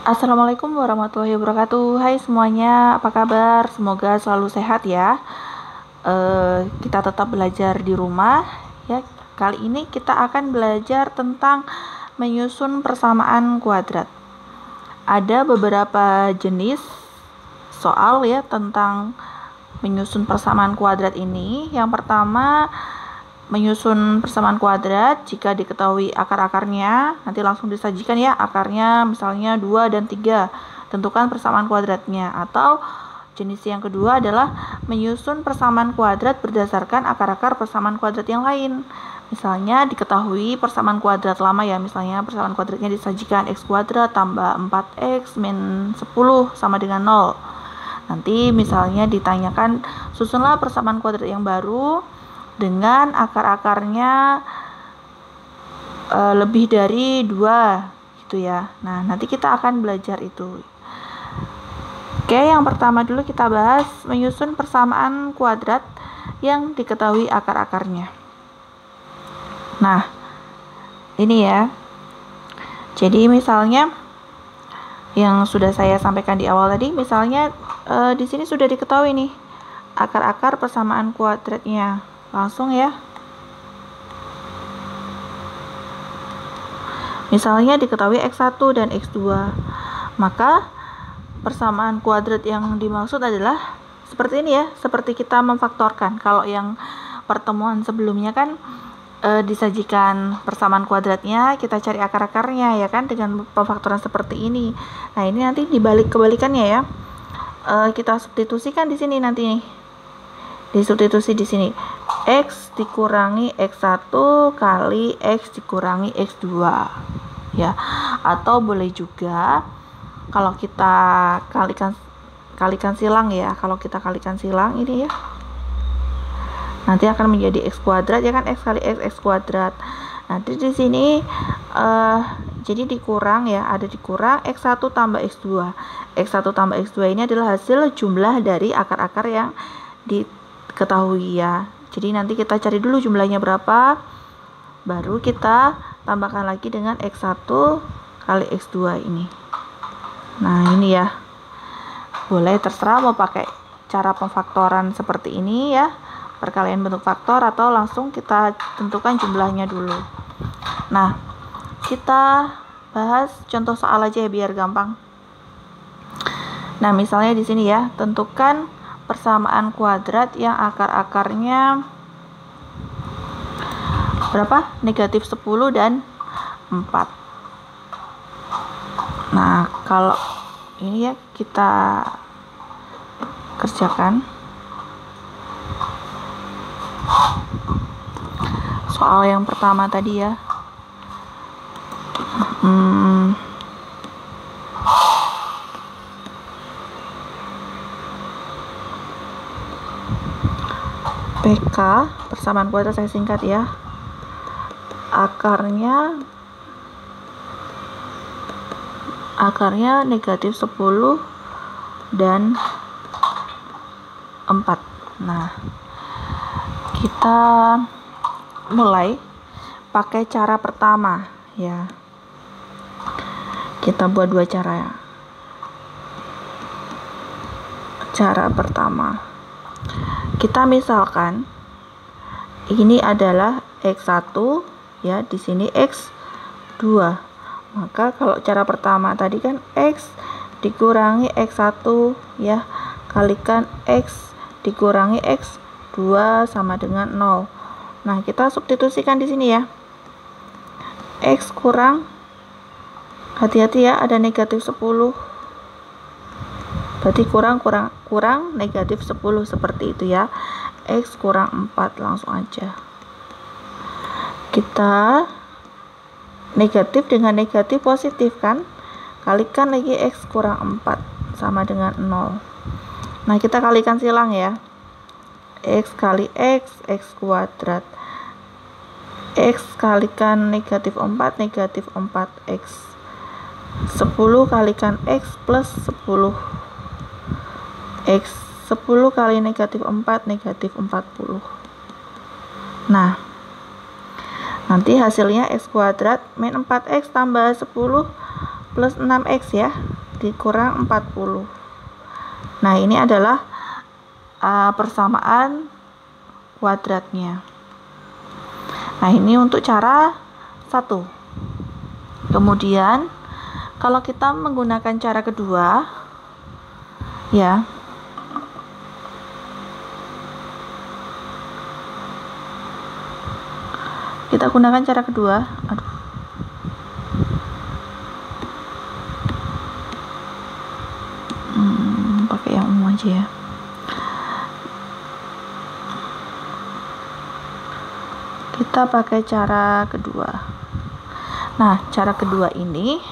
Assalamualaikum warahmatullahi wabarakatuh. Hai semuanya, apa kabar? Semoga selalu sehat ya. Kita tetap belajar di rumah ya. Kali ini kita akan belajar tentang menyusun persamaan kuadrat. Ada beberapa jenis soal ya tentang menyusun persamaan kuadrat ini. Yang pertama, menyusun persamaan kuadrat jika diketahui akar-akarnya, nanti langsung disajikan ya akarnya, misalnya 2 dan 3, tentukan persamaan kuadratnya. Atau jenis yang kedua adalah menyusun persamaan kuadrat berdasarkan akar-akar persamaan kuadrat yang lain. Misalnya diketahui persamaan kuadrat lama ya, misalnya persamaan kuadratnya disajikan x kuadrat tambah 4x min 10 sama dengan 0. Nanti misalnya ditanyakan susunlah persamaan kuadrat yang baru dengan akar-akarnya lebih dari 2 gitu ya. Nah, nanti kita akan belajar itu. Oke, yang pertama dulu kita bahas menyusun persamaan kuadrat yang diketahui akar-akarnya. Nah, ini ya. Jadi misalnya yang sudah saya sampaikan di awal tadi, misalnya di sini sudah diketahui nih akar-akar persamaan kuadratnya. Langsung ya. Misalnya diketahui x1 dan x2. Maka persamaan kuadrat yang dimaksud adalah seperti ini ya, seperti kita memfaktorkan. Kalau yang pertemuan sebelumnya kan disajikan persamaan kuadratnya, kita cari akar-akarnya ya kan dengan pemfaktoran seperti ini. Nah, ini nanti kebalikannya ya. Kita substitusikan di sini nanti nih. Disubstitusi di sini x dikurangi x1 kali x dikurangi x2 ya. Atau boleh juga kalau kita kalikan silang ya, kalau kita kalikan silang ini ya, nanti akan menjadi x kuadrat ya kan, x kali x kuadrat. Nanti di sini jadi dikurang ya, ada dikurang x1 tambah x2. X1 tambah x2 ini adalah hasil jumlah dari akar-akar yang diketahui ya. Jadi nanti kita cari dulu jumlahnya berapa, baru kita tambahkan lagi dengan x1 kali x2 ini. Nah, ini ya. Boleh terserah mau pakai cara pemfaktoran seperti ini ya, perkalian bentuk faktor, atau langsung kita tentukan jumlahnya dulu. Nah, kita bahas contoh soal aja ya biar gampang. Nah, misalnya di sini ya, tentukan persamaan kuadrat yang akar-akarnya berapa? Negatif 10 dan 4. Nah, kalau ini ya kita kerjakan soal yang pertama tadi ya. PK, persamaan kuadrat saya singkat ya, akarnya negatif 10 dan 4. Nah, kita mulai pakai cara pertama ya. Kita buat dua cara ya. Cara pertama, kita misalkan ini adalah x1 ya, di sini x2. Maka kalau cara pertama tadi kan x dikurangi x1 ya, kalikan x dikurangi x2 sama dengan 0. Nah, kita substitusikan di sini ya. X kurang, hati-hati ya, ada negatif 10. Berarti kurang negatif 10 seperti itu ya. X kurang 4, langsung aja. Kita negatif dengan negatif positif kan, kalikan lagi x kurang 4 sama dengan 0. Nah, kita kalikan silang ya, x kali x kuadrat, x kalikan negatif 4 4x, 10 kalikan x plus 10 x, 10 kali negatif 4 negatif 40. Nah, nanti hasilnya x kuadrat min 4x tambah 10 plus 6x ya. dikurang 40. Nah, ini adalah persamaan kuadratnya. Nah, ini untuk cara 1. Kemudian kalau kita menggunakan cara kedua, ya, kita gunakan cara kedua. Pakai yang umum aja ya. Kita pakai cara kedua. Nah, cara kedua ini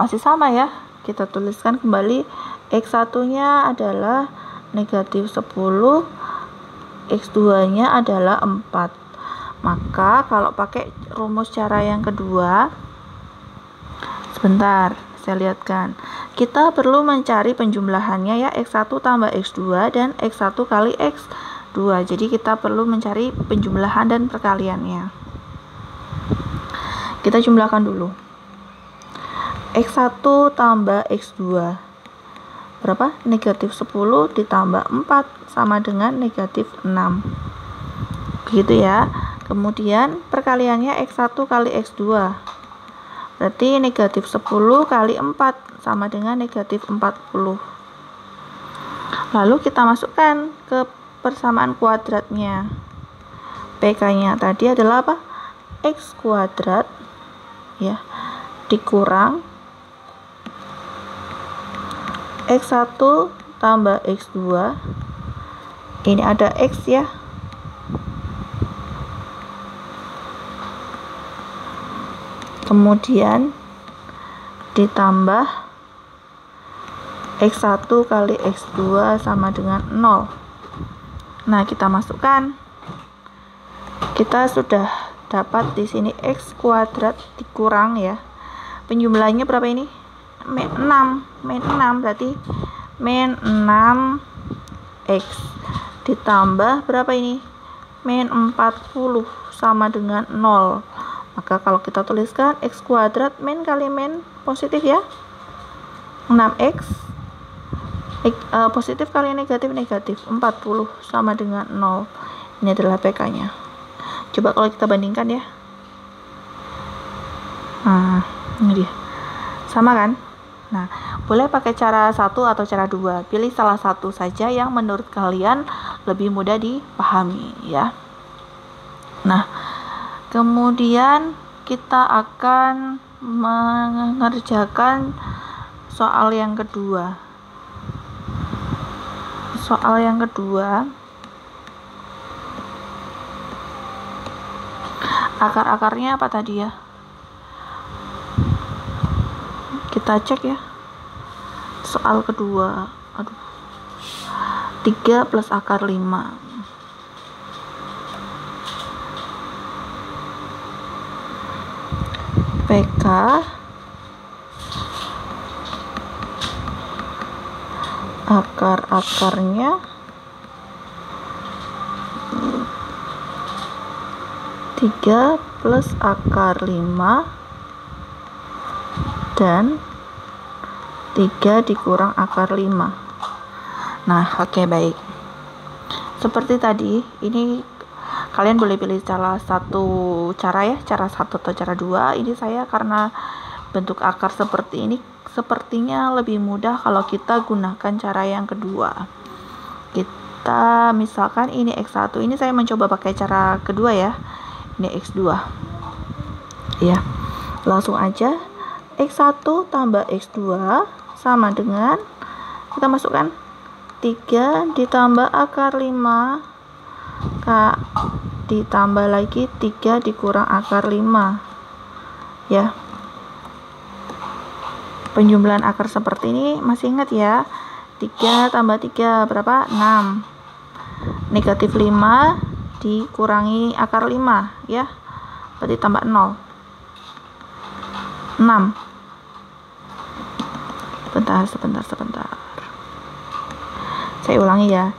masih sama ya. Kita tuliskan kembali X1-nya adalah negatif 10, X2-nya adalah 4. Maka kalau pakai rumus cara yang kedua, sebentar, saya lihatkan. Kita perlu mencari penjumlahannya ya, X1 tambah X2 dan X1 kali X2. Jadi kita perlu mencari penjumlahan dan perkaliannya. Kita jumlahkan dulu. X1 tambah X2 berapa? Negatif 10 ditambah 4 sama dengan negatif 6. Begitu ya. Kemudian perkaliannya X1 kali X2. Berarti negatif 10 kali 4 sama dengan negatif 40. Lalu kita masukkan ke persamaan kuadratnya. PK-nya tadi adalah apa? X kuadrat ya dikurang X1 tambah X2. Ini ada X ya. Kemudian ditambah X1 kali X2 sama dengan 0. Nah, kita masukkan. Kita sudah dapat di sini X kuadrat dikurang ya. Penjumlahannya berapa ini? Min 6 berarti min 6 X ditambah berapa ini? Min 40 sama dengan 0. Maka kalau kita tuliskan X kuadrat min kali min positif ya, 6X positif kali negatif 40 sama dengan 0. Ini adalah PK nya. Coba kalau kita bandingkan ya. Nah, ini dia, sama kan? Nah, boleh pakai cara 1 atau cara 2. Pilih salah satu saja yang menurut kalian lebih mudah dipahami ya. Nah, kemudian kita akan mengerjakan soal yang kedua. Soal yang kedua, akar-akarnya apa tadi ya? Kita cek ya. Soal kedua. 3 plus akar 5. PK akar-akarnya 3 plus akar 5 dan 3 dikurang akar 5. Nah, oke, baik. Seperti tadi, ini kalian boleh pilih salah satu cara ya, cara 1 atau cara 2. Ini saya karena bentuk akar seperti ini sepertinya lebih mudah kalau kita gunakan cara yang kedua. Kita misalkan ini X1, ini saya mencoba pakai cara kedua ya. Ini X2. Ya. Langsung aja X1 tambah X2 sama dengan, kita masukkan 3 ditambah akar 5 ditambah lagi 3 dikurang akar 5 ya. Penjumlahan akar seperti ini masih ingat ya. 3 tambah 3 berapa? 6. Negatif 5 dikurangi akar 5 ya, berarti tambah 0. 6. Sebentar. Saya ulangi ya.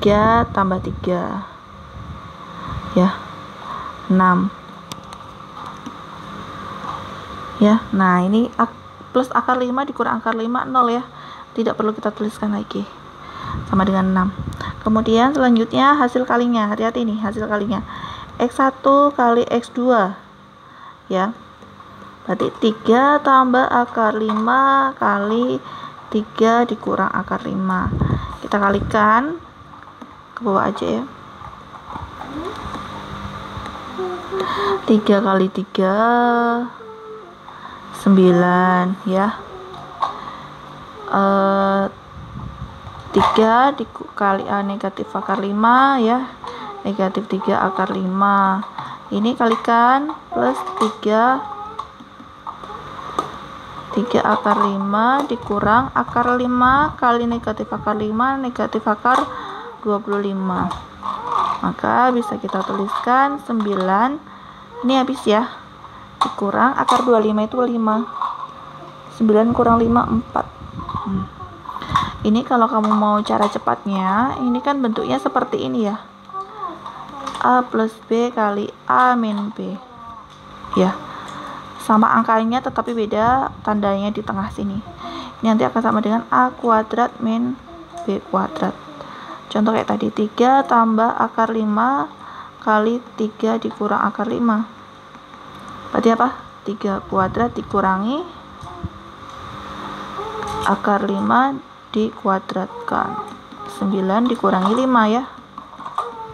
3 tambah 3 ya, 6 ya. Nah, ini plus akar 5 dikurang akar 5, 0 ya, tidak perlu kita tuliskan lagi, sama dengan 6. Kemudian selanjutnya hasil kalinya, hati-hati nih hasil kalinya, X1 kali X2 ya, berarti 3 tambah akar 5 kali 3 dikurang akar 5. Kita kalikan ke bawah aja ya, 3 kali 3 9 ya, 3 dikali negatif akar 5 ya, negatif 3 akar 5, ini kalikan plus 3 akar 5 dikurang akar 5 kali negatif akar 5, negatif akar 25, maka bisa kita tuliskan 9, ini habis ya, dikurang akar 25 itu 5, 9 kurang 5 4. Ini kalau kamu mau cara cepatnya, ini kan bentuknya seperti ini ya, A plus B kali A min B ya, sama angkanya tetapi beda tandanya di tengah sini. Ini nanti akan sama dengan A kuadrat min B kuadrat. Contoh kayak tadi, 3 tambah akar 5 kali 3 dikurang akar 5, berarti apa? 3 kuadrat dikurangi akar 5 dikuadratkan, 9 dikurangi 5 ya,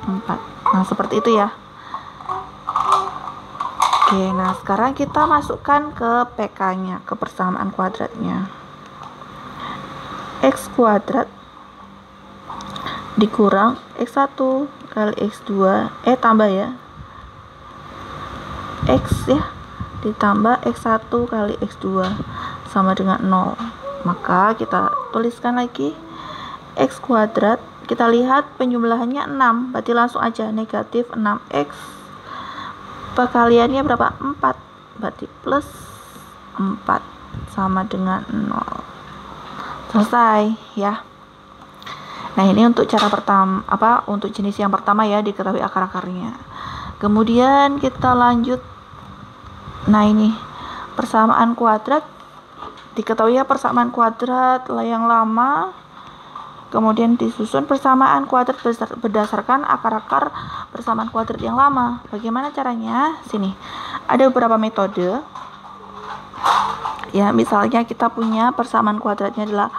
4. Nah seperti itu ya. Oke, nah sekarang kita masukkan ke PK nya, ke persamaan kuadratnya. X kuadrat dikurang X1 kali X2 tambah ya, X ya, ditambah X1 kali X2 sama dengan 0. Maka kita tuliskan lagi X kuadrat, kita lihat penjumlahannya 6, berarti langsung aja negatif 6X, perkaliannya berapa? 4, berarti plus 4 sama dengan 0. Selesai ya. Nah ini untuk cara pertama, untuk jenis yang pertama ya, diketahui akar-akarnya. Kemudian kita lanjut. Nah ini persamaan kuadrat, diketahui ya persamaan kuadrat yang lama, kemudian disusun persamaan kuadrat berdasarkan akar-akar persamaan kuadrat yang lama. Bagaimana caranya? Sini ada beberapa metode ya, misalnya kita punya persamaan kuadratnya adalah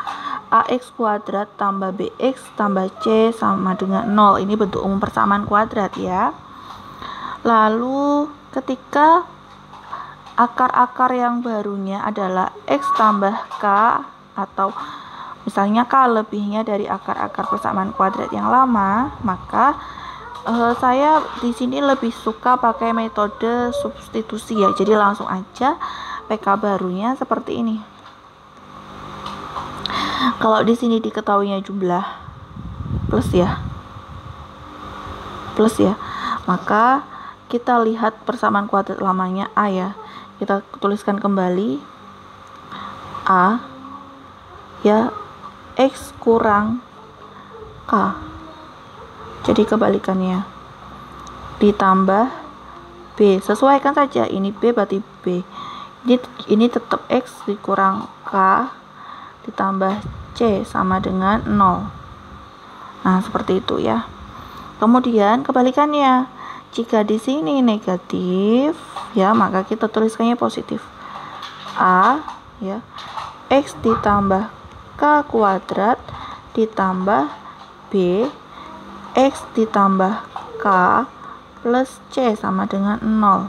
AX kuadrat tambah BX tambah C sama dengan 0. Ini bentuk umum persamaan kuadrat ya. Lalu ketika akar-akar yang barunya adalah X tambah K, atau misalnya K lebihnya dari akar-akar persamaan kuadrat yang lama, maka saya di sini lebih suka pakai metode substitusi ya. Jadi langsung aja PK barunya seperti ini. Kalau di sini diketahuinya jumlah plus ya, maka kita lihat persamaan kuadrat lamanya A ya. Kita tuliskan kembali A ya, X kurang K, jadi kebalikannya, ditambah B, sesuaikan saja, ini B berarti B, ini tetap X dikurang K ditambah C sama dengan 0. Nah seperti itu ya. Kemudian kebalikannya, jika di sini negatif ya, maka kita tuliskannya positif. A ya, X ditambah K kuadrat ditambah B, X ditambah K plus C sama dengan 0.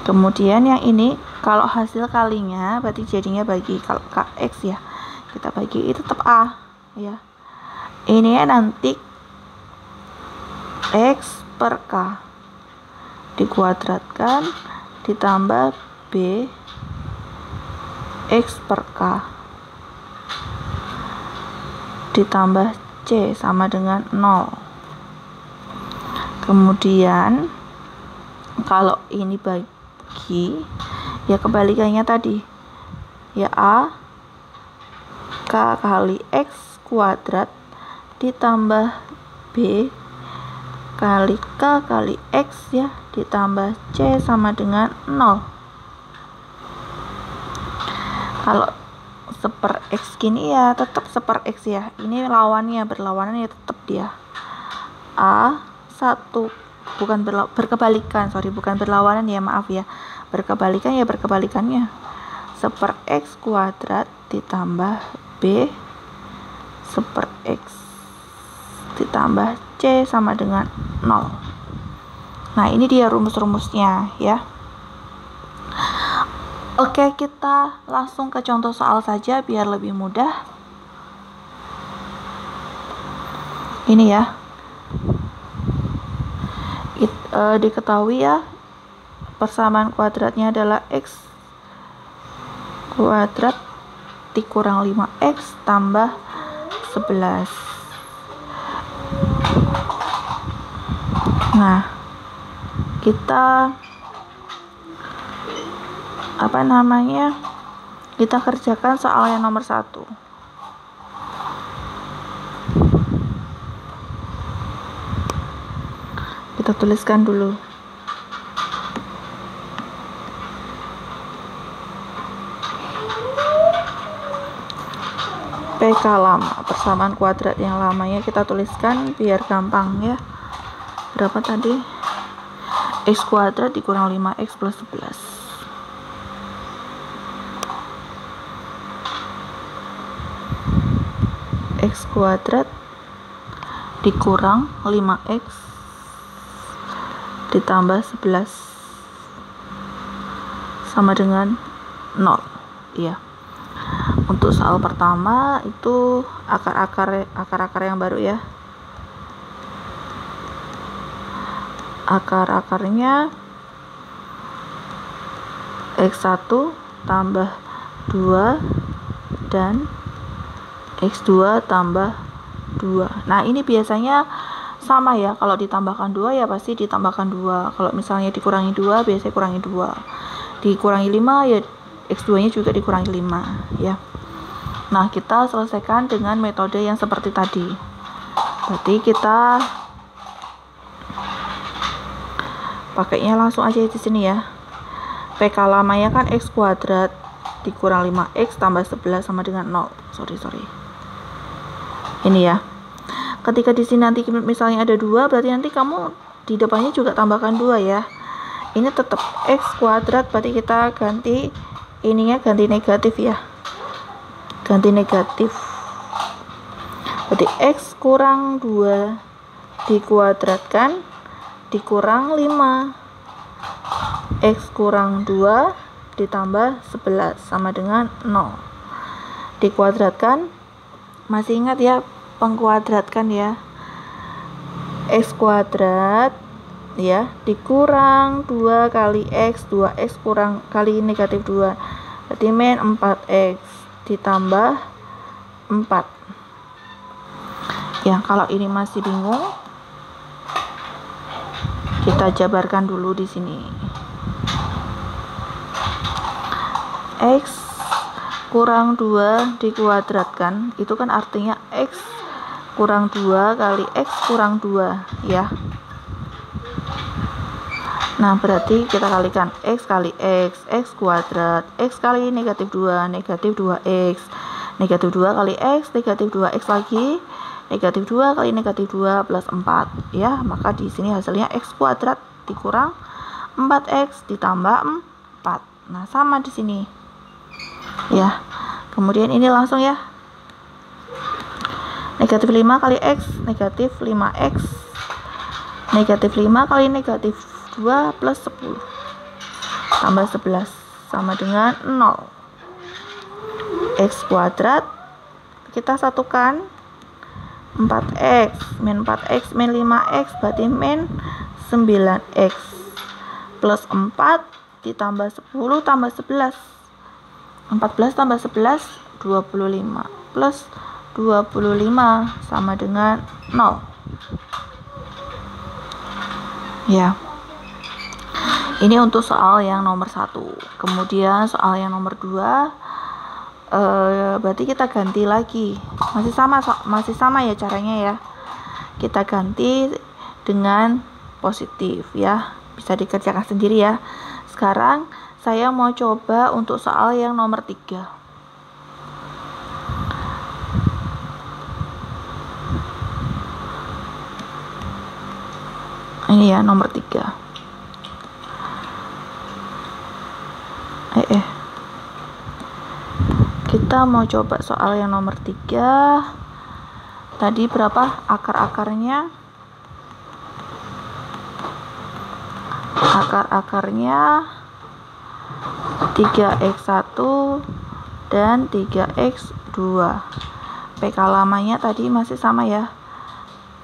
Kemudian yang ini kalau hasil kalinya berarti jadinya bagi, kalau KX ya kita bagi, itu tetap A ya. Ini nanti X per K dikuadratkan ditambah B X per K ditambah C sama dengan 0. Kemudian kalau ini bagi ya, kebalikannya tadi ya, A K kali X kuadrat ditambah B kali K kali X ya ditambah C sama dengan 0. Kalau seper X gini ya tetap seper X ya, ini lawannya, berlawanan ya tetap dia A1, bukan berkebalikan, bukan berlawanan ya, maaf ya, berkebalikan ya berkebalikannya, seper X kuadrat ditambah B seper X ditambah C sama dengan 0. Nah, ini dia rumus-rumusnya ya. Oke, kita langsung ke contoh soal saja biar lebih mudah. Ini ya. Diketahui ya, persamaan kuadratnya adalah X kuadrat dikurang 5X tambah 11. Nah, kita kita kerjakan soal yang nomor 1. Kita tuliskan dulu. PK lama, persamaan kuadrat yang lamanya kita tuliskan biar gampang ya. Berapa tadi? X kuadrat dikurang 5X plus 11. X kuadrat dikurang 5X ditambah 11 sama dengan 0 ya. Untuk soal pertama itu akar-akar yang baru ya. Akar-akarnya X1 tambah 2 dan X2 tambah 2. Nah, ini biasanya sama ya, kalau ditambahkan 2 ya pasti ditambahkan 2. Kalau misalnya dikurangi 2 biasanya kurangi 2. Dikurangi 5 ya X2 nya juga dikurangi 5 ya. Nah, kita selesaikan dengan metode yang seperti tadi. Berarti kita pakainya langsung aja di sini ya. PK lamanya kan X kuadrat dikurang 5X tambah 11 sama dengan 0. Sorry. Ini ya. Ketika di sini nanti misalnya ada 2, berarti nanti kamu di depannya juga tambahkan 2 ya. Ini tetap X kuadrat, berarti kita ganti ininya ganti negatif ya. Ganti negatif. Berarti X kurang 2 dikuadratkan dikurang 5. X kurang 2 ditambah 11 sama dengan 0. Dikuadratkan, masih ingat ya, pengkuadratkan ya. X kuadrat ya dikurang 2 kali X, 2X kurang kali negatif 2, berarti min 4X ditambah 4 ya. Kalau ini masih bingung, kita jabarkan dulu di sini. X kurang 2 dikuadratkan, itu kan artinya X kurang 2 kali X kurang 2 ya. Nah, berarti kita kalikan X kali X kuadrat, X kali negatif 2, negatif 2X, negatif 2 kali X, negatif 2X lagi, negatif 2 kali negatif 2 plus 4 ya. Maka di sini hasilnya X kuadrat dikurang 4X ditambah 4. Nah, sama di sini ya. Kemudian ini langsung ya, negatif 5 kali X, negatif 5X, negatif 5 kali negatif 2 plus 10 tambah 11 sama dengan 0. X kuadrat kita satukan 4X min 4X min 5X berarti min 9X plus 4 ditambah 10 tambah 11, 14 tambah 11 25 plus 25 sama dengan 0 ya. Ini untuk soal yang nomor 1. Kemudian soal yang nomor 2, berarti kita ganti lagi, masih sama ya caranya ya. Kita ganti dengan positif ya, bisa dikerjakan sendiri ya. Sekarang saya mau coba untuk soal yang nomor 3. Ini ya nomor 3. Kita mau coba soal yang nomor 3. Tadi berapa akar-akarnya? Akar-akarnya 3x1 dan 3x2. PK lamanya tadi masih sama ya.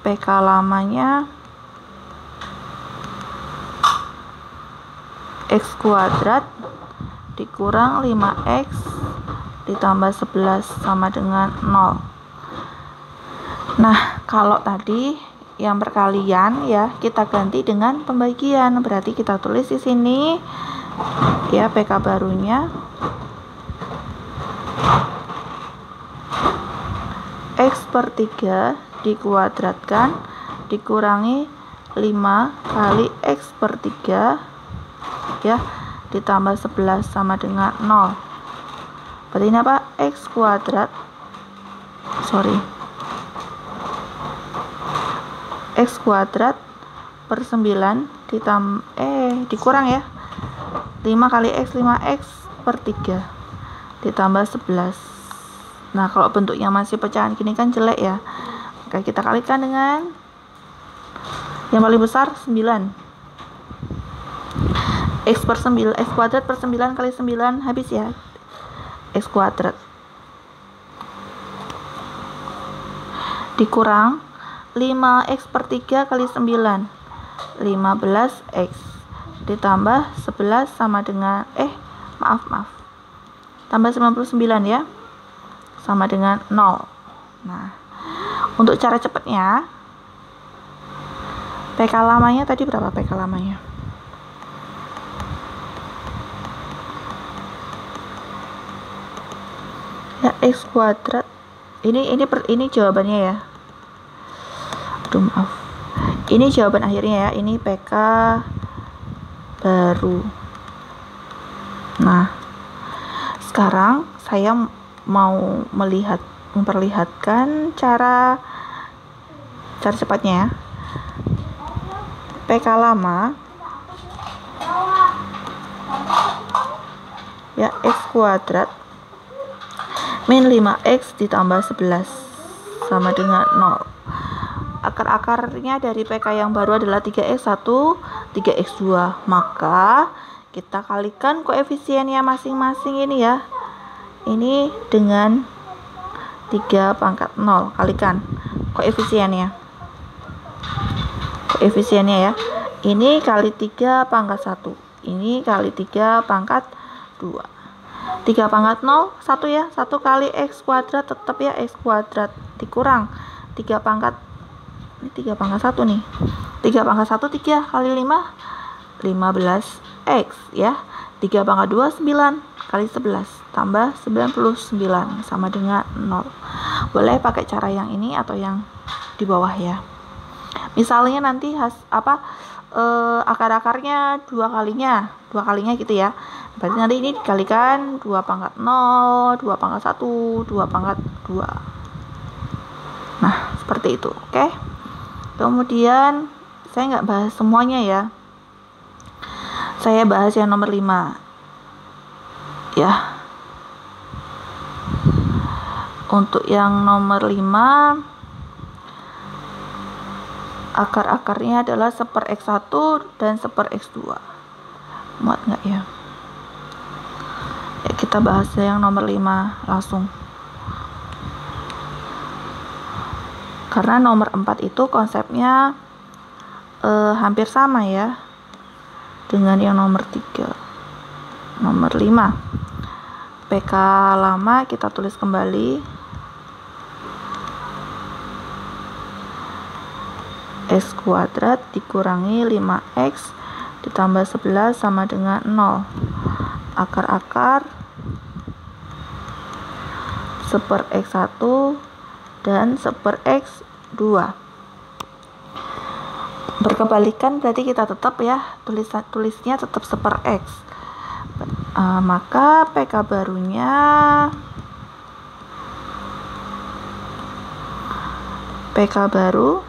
PK lamanya x kuadrat dikurang 5x ditambah 11 sama dengan 0. Nah, kalau tadi yang perkalian ya, kita ganti dengan pembagian. Berarti kita tulis di sini ya PK barunya x per 3 dikuadratkan dikurangi 5 kali x per 3 ya ditambah 11 sama dengan 0. Berarti ini apa? X kuadrat X kuadrat per 9 dikurang ya 5 kali X 5X per 3 ditambah 11. Nah, kalau bentuknya masih pecahan gini kan jelek ya, maka kita kalikan dengan yang paling besar 9. X kuadrat per 9 kali 9 habis ya, X kuadrat dikurang 5x per 3 kali 9 15x ditambah 11 sama dengan maaf tambah 99 ya sama dengan 0. Nah, untuk cara cepatnya PK lamanya tadi berapa PK lamanya? Ya, x kuadrat ini jawabannya ya. Aduh, maaf. Ini jawaban akhirnya ya. Ini PK baru. Nah, sekarang saya mau memperlihatkan cara cepatnya ya. PK lama ya x kuadrat min 5x ditambah 11 sama dengan 0. Akar-akarnya dari PK yang baru adalah 3x1, 3x2. Maka kita kalikan koefisiennya masing-masing ini ya. Ini dengan 3 pangkat 0. Kalikan koefisiennya. Koefisiennya ya. Ini kali 3 pangkat 1. Ini kali 3 pangkat 2. 3 pangkat 0 1 ya, 1 kali x kuadrat tetap ya x kuadrat dikurang 3 pangkat ini 3 pangkat 1 nih, 3 pangkat 1 3 kali 5 15x ya, 3 pangkat 2 9 kali 11 tambah 99 sama dengan 0. Boleh pakai cara yang ini atau yang di bawah ya. Misalnya nanti akar-akarnya dua kalinya gitu ya. Berarti nanti ini dikalikan 2 pangkat 0, 2 pangkat 1, 2 pangkat 2. Nah, seperti itu. Oke. Kemudian saya nggak bahas semuanya ya. Saya bahas yang nomor 5. Ya. Untuk yang nomor 5 akar-akarnya adalah 1/x1 dan 1/x2. Muat nggak ya? Ya, kita bahas yang nomor 5 langsung. Karena nomor 4 itu konsepnya hampir sama ya dengan yang nomor 3. Nomor 5 PK lama kita tulis kembali, x kuadrat dikurangi 5x ditambah 11 sama dengan 0. Akar-akar 1/x1 dan 1/x2 berkebalikan, berarti kita tetap ya tulisnya tetap 1/x. Maka PK barunya PK baru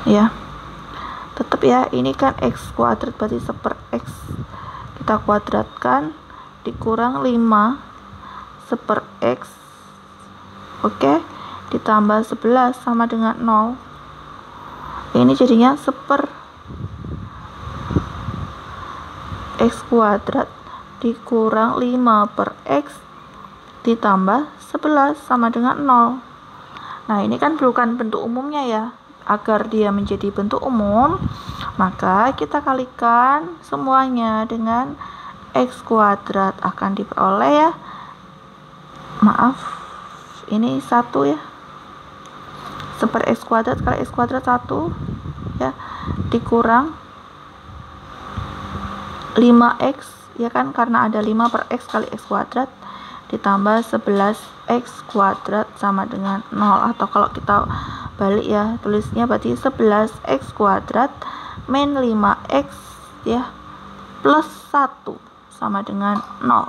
ya. Tetap ya, ini kan x kuadrat berarti 1 per x kita kuadratkan dikurang 5 1 per x, oke, ditambah 11 sama dengan 0. Ini jadinya 1 per x kuadrat dikurang 5 per x ditambah 11 sama dengan 0. Nah, ini kan bukan bentuk umumnya ya. Agar dia menjadi bentuk umum, maka kita kalikan semuanya dengan x kuadrat, akan diperoleh ya, maaf, ini 1 ya, 1 per x kuadrat kali x kuadrat 1 ya, dikurang 5x ya kan, karena ada 5 per x kali x kuadrat ditambah 11x kuadrat sama dengan 0, atau kalau kita balik ya, tulisnya berarti 11x kuadrat min 5x ya plus 1 sama dengan 0.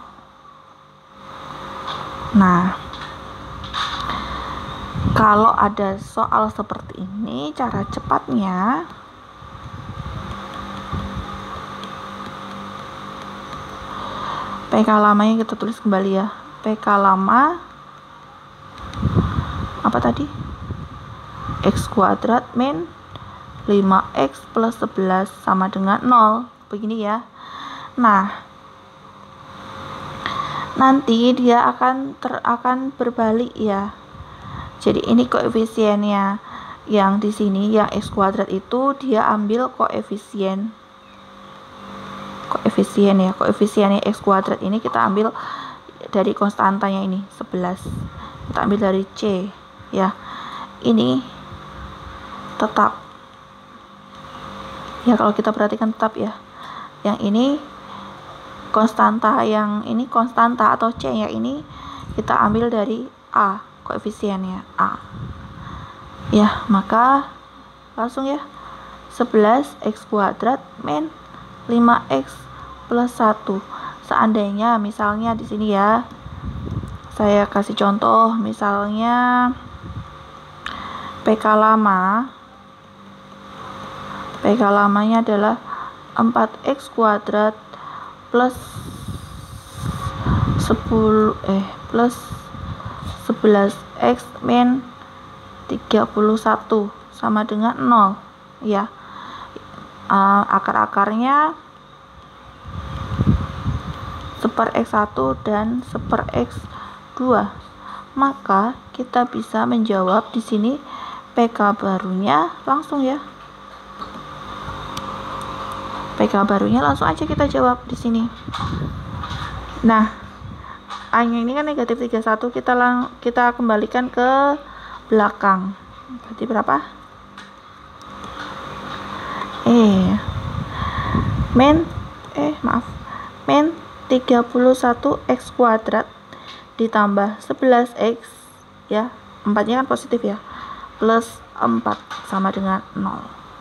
Nah, kalau ada soal seperti ini, cara cepatnya PK lamanya kita tulis kembali ya. PK lama apa tadi? X kuadrat min 5x plus 11 sama dengan 0. Begini ya. Nah, nanti dia akan berbalik ya. Jadi ini koefisiennya. Yang di sini yang x kuadrat itu dia ambil koefisien ya. Koefisiennya x kuadrat ini kita ambil dari konstantanya ini 11. Kita ambil dari C ya. Ini tetap ya, kalau kita perhatikan tetap ya. Yang ini konstanta, yang ini konstanta atau C ya, ini kita ambil dari A, koefisiennya A ya. Maka langsung ya, 11x kuadrat min 5x plus 1. Seandainya misalnya di sini ya, saya kasih contoh, misalnya PK lamanya adalah 4x kuadrat plus 11x min 31 sama dengan 0 ya. Akar-akarnya 1 per x1 dan 1 per x2. Maka kita bisa menjawab di sini PK barunya langsung ya. PK barunya langsung aja kita jawab di sini. Nah, A-nya ini kan negatif 31, kita kembalikan ke belakang. Berarti berapa? Min 31x kuadrat ditambah 11x ya, 4-nya kan positif ya, plus 4 sama dengan 0.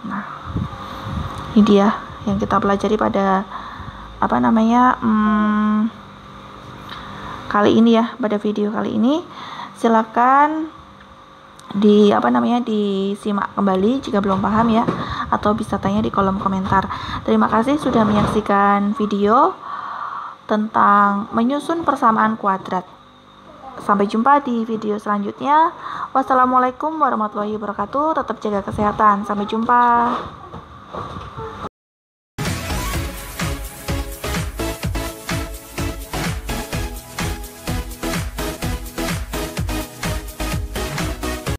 Nah, ini dia yang kita pelajari pada kali ini ya, pada video kali ini. Silakan disimak kembali jika belum paham ya, atau bisa tanya di kolom komentar. Terima kasih sudah menyaksikan video tentang menyusun persamaan kuadrat. Sampai jumpa di video selanjutnya. Wassalamualaikum warahmatullahi wabarakatuh. Tetap jaga kesehatan. Sampai jumpa.